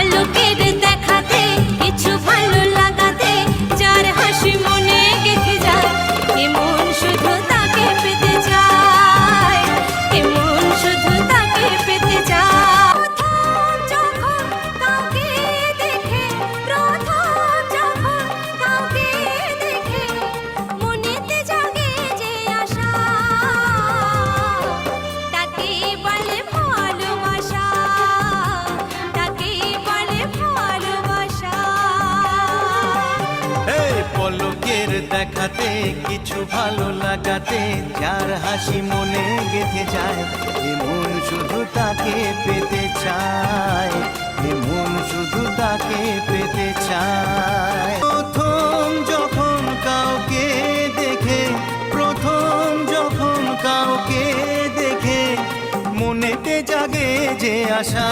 পলকের দেখাতে কিছু ভালো লাগাতে যার হাসি মনে গেঁথে যায় এমন শুধু তাকে পেতে চায় এমন শুধু তাকে পেতে চায় যখন কাউকে দেখে প্রথম যখন কাউকে দেখে মনেতে জাগে যে আশা তাকে বলে ভালোবাসা তাকে বলে ভালোবাসা এই পলকের দেখাতে কিছু ভালো লাগাতে যার হাসি মনে গেঁথে যায় এমন শুধু তাকে পেতে চায় এমন শুধু তাকে পেতে চায় প্রথম যখন কাউকে দেখে প্রথম যখন কাউকে দেখে মনেতে জাগে যে আশা